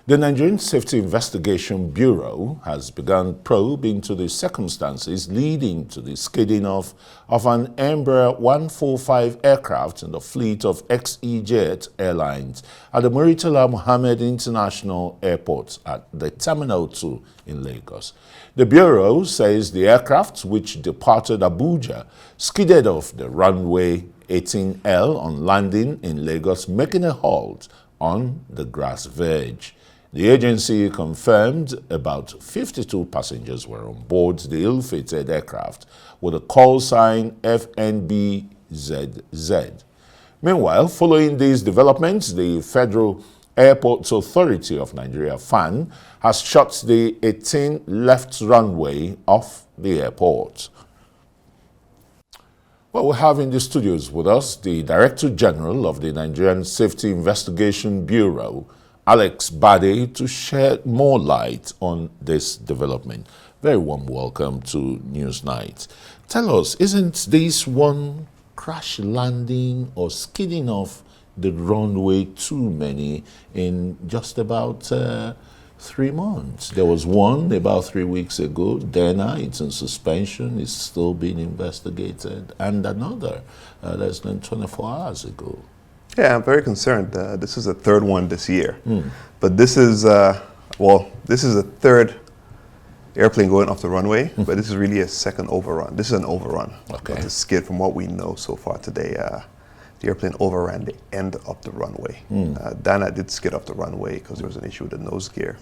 The Nigerian Safety Investigation Bureau has begun probe into the circumstances leading to the skidding off of an Embraer 145 aircraft in the fleet of XEJet Airlines at the Muritala Mohammed International Airport at the Terminal 2 in Lagos. The Bureau says the aircraft, which departed Abuja, skidded off the runway 18L on landing in Lagos, making a halt on the grass verge. The agency confirmed about 52 passengers were on board the ill-fated aircraft with a call sign FNBZZ. Meanwhile, following these developments, the Federal Airports Authority of Nigeria, FAN, has shut the 18 left runway off the airport. Well, we have in the studios with us the Director General of the Nigerian Safety Investigation Bureau, Alex Badeh, to shed more light on this development. Very warm welcome to Newsnight. Tell us, isn't this one crash landing or skidding off the runway too many in just about 3 months? There was one about 3 weeks ago. Dana, it's in suspension, it's still being investigated, and another less than 24 hours ago. Yeah, I'm very concerned. This is the third one this year. But this is, this is the third airplane going off the runway, but this is really a second overrun. This is an overrun. Okay. It's a skid from what we know so far today. The airplane overran the end of the runway. Dana did skid off the runway because there was an issue with the nose gear.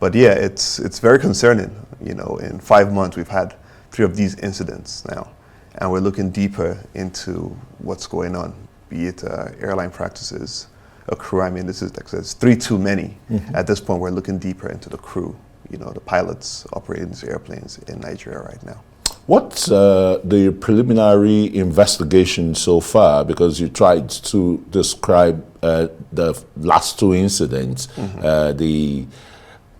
But yeah, it's very concerning. You know, in 5 months, we've had 3 of these incidents now, and we're looking deeper into what's going on, be it airline practices, a crew. I mean, this is, like I said, it's 3 too many. At this point, we're looking deeper into the crew, you know, the pilots operating these airplanes in Nigeria right now. What's the preliminary investigation so far? Because you tried to describe the last 2 incidents, the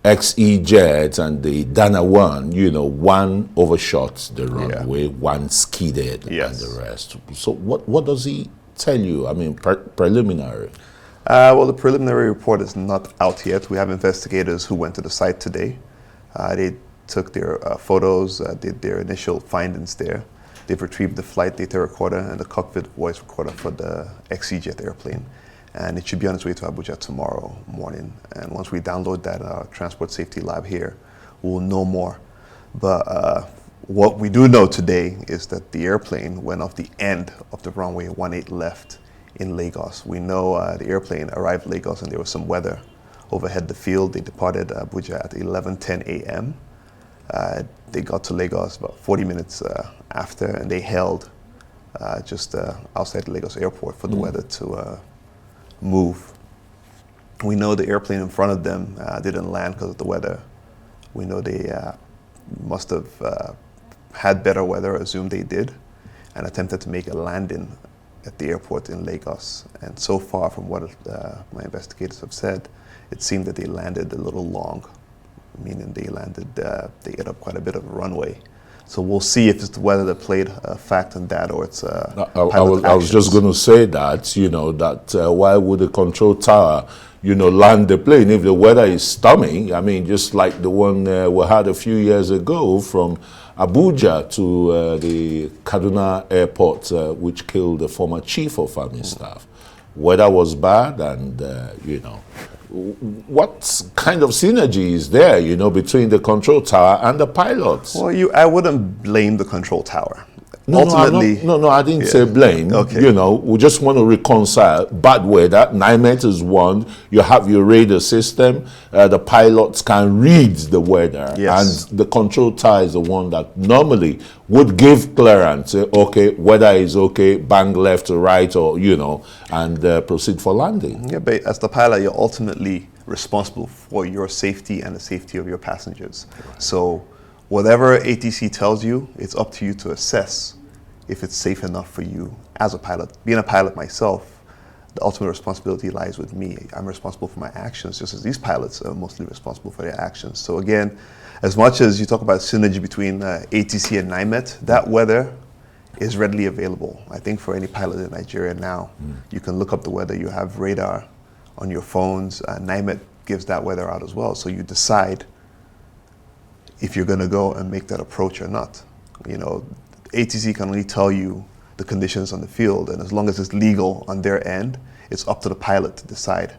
XEJet and the Dana one, you know, one overshot the runway, one skidded, and the rest. So what does he tell you? I mean, preliminary. Well, the preliminary report is not out yet. We have investigators who went to the site today. They took their photos, did their initial findings there. They've retrieved the flight data recorder and the cockpit voice recorder for the XEJet airplane. And it should be on its way to Abuja tomorrow morning. And once we download that Transport Safety Lab here, we'll know more. But what we do know today is that the airplane went off the end of the runway 18 left in Lagos. We know the airplane arrived Lagos and there was some weather overhead the field. They departed Abuja at 11:10 a.m. They got to Lagos about 40 minutes after, and they held just outside the Lagos airport for the weather to move. We know the airplane in front of them didn't land because of the weather. We know they must have had better weather, assumed they did, and attempted to make a landing at the airport in Lagos. And so far from what my investigators have said, it seemed that they landed a little long, meaning they landed, they ate up quite a bit of runway. So we'll see if it's the weather that played a fact in that, or it's I was just going to say that, you know, that why would the control tower, you know, land the plane if the weather is stormy? I mean, just like the one we had a few years ago from Abuja to the Kaduna airport, which killed the former chief of army staff. Weather was bad, and, you know, what kind of synergy is there, you know, between the control tower and the pilots? Well, I wouldn't blame the control tower. No, ultimately, I didn't say blame. Okay. You know, we just want to reconcile bad weather. NIMET is one. You have your radar system. The pilots can read the weather. Yes. And the control tower is the one that normally would give clearance. Say, okay, weather is okay, bang left to right, or, you know, and proceed for landing. Yeah, but as the pilot, you're ultimately responsible for your safety and the safety of your passengers. Right. So whatever ATC tells you, it's up to you to assess if it's safe enough for you as a pilot. Being a pilot myself, the ultimate responsibility lies with me. I'm responsible for my actions, just as these pilots are mostly responsible for their actions. So again, as much as you talk about synergy between ATC and NIMET, that weather is readily available. I think for any pilot in Nigeria now, you can look up the weather. You have radar on your phones. NIMET gives that weather out as well. So you decide if you're going to go and make that approach or not. You know, ATC can only tell you the conditions on the field, and as long as it's legal on their end, it's up to the pilot to decide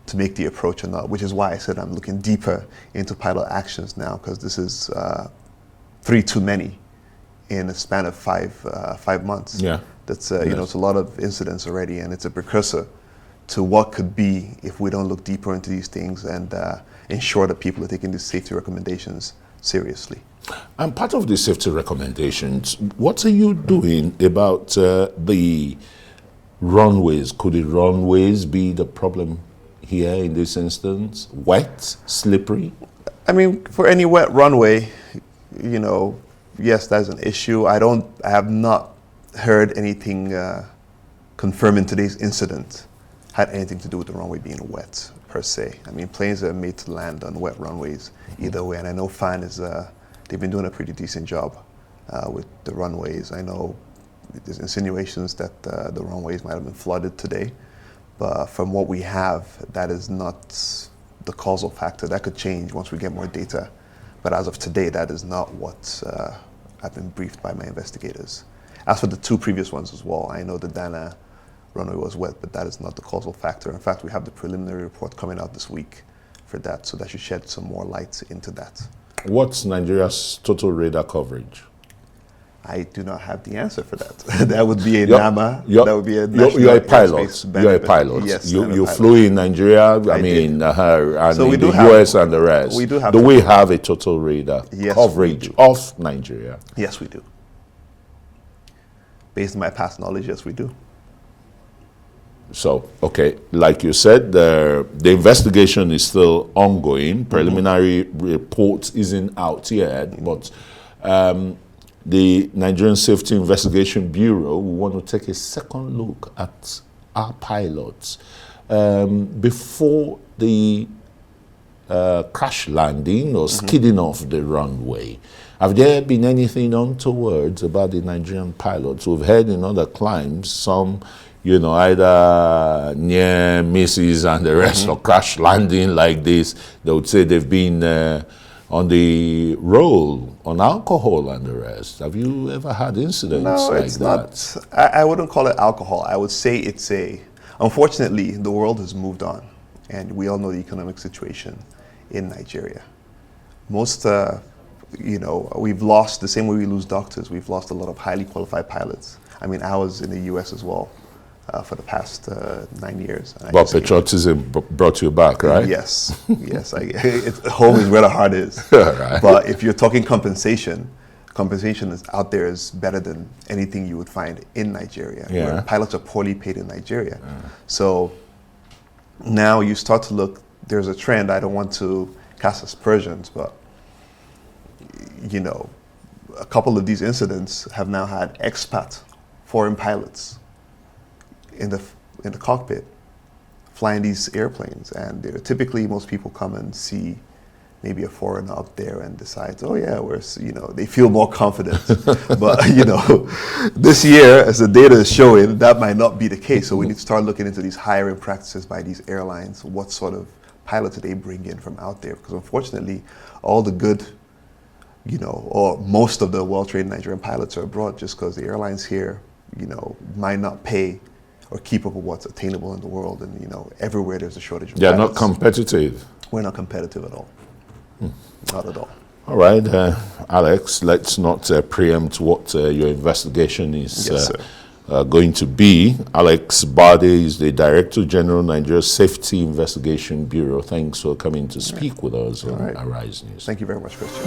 to make the approach or not, which is why I said I'm looking deeper into pilot actions now, because this is 3 too many in a span of 5 months. Yeah. That's, you know, it's a lot of incidents already, and it's a precursor to what could be if we don't look deeper into these things and ensure that people are taking these safety recommendations seriously. And part of the safety recommendations, what are you doing about the runways? Could the runways be the problem here in this instance? Wet, slippery? I mean, for any wet runway, you know, yes, that's an issue. I have not heard anything confirming today's incident had anything to do with the runway being wet per se. I mean, planes are made to land on wet runways either way, and I know FAN is, they've been doing a pretty decent job with the runways. I know there's insinuations that the runways might have been flooded today, but from what we have, that is not the causal factor. That could change once we get more data. But as of today, that is not what I've been briefed by my investigators. As for the 2 previous ones as well, I know the Dana runway was wet, but that is not the causal factor. In fact, we have the preliminary report coming out this week for that, so that should shed some more light into that. What's Nigeria's total radar coverage? I do not have the answer for that. That would be a NAMA. That would be a national you're a pilot. You're a pilot. Yes, you flew in Nigeria. I mean, and so in the US and the rest. We do have. Do we have a total radar coverage of Nigeria? Yes, we do. Based on my past knowledge, yes, we do. So, okay, like you said, the investigation is still ongoing. Preliminary report isn't out yet, but the Nigerian Safety Investigation Bureau, we want to take a second look at our pilots. Before the crash landing or skidding off the runway, have there been anything untoward about the Nigerian pilots? We've heard in other climes, some, you know, either near misses and the rest, or crash landing like this. They would say they've been on the roll on alcohol and the rest. Have you ever had incidents like that? No, it's not. I wouldn't call it alcohol. I would say it's unfortunately, the world has moved on, and we all know the economic situation in Nigeria. Most, you know, we've lost, the same way we lose doctors, we've lost a lot of highly qualified pilots. I mean, I was in the US as well for the past 9 years. But patriotism brought you back, right? Yes, yes. Home is where the heart is. Right. But if you're talking compensation is out there is better than anything you would find in Nigeria. Yeah. Where pilots are poorly paid in Nigeria. So now you start to look, there's a trend, I don't want to cast aspersions, but you know, a couple of these incidents have now had expat foreign pilots in the cockpit flying these airplanes, and they're typically, most people come and see maybe a foreigner up there and decides, oh yeah, they feel more confident. But you know, this year, as the data is showing, that might not be the case. So we need to start looking into these hiring practices by these airlines. What sort of pilots do they bring in from out there? Because unfortunately, all the good, you know, or most of the well-trained Nigerian pilots are abroad, just because the airlines here, you know, might not pay or keep up with what's attainable in the world. And you know, everywhere there's a shortage of They're pilots. not competitive. We're not competitive at all. Not at all. All right, Alex, let's not preempt what your investigation is going to be. Alex Badeh is the Director General, Nigeria Safety Investigation Bureau. Thanks for coming to speak with us on Arise News. Thank you very much, Christian.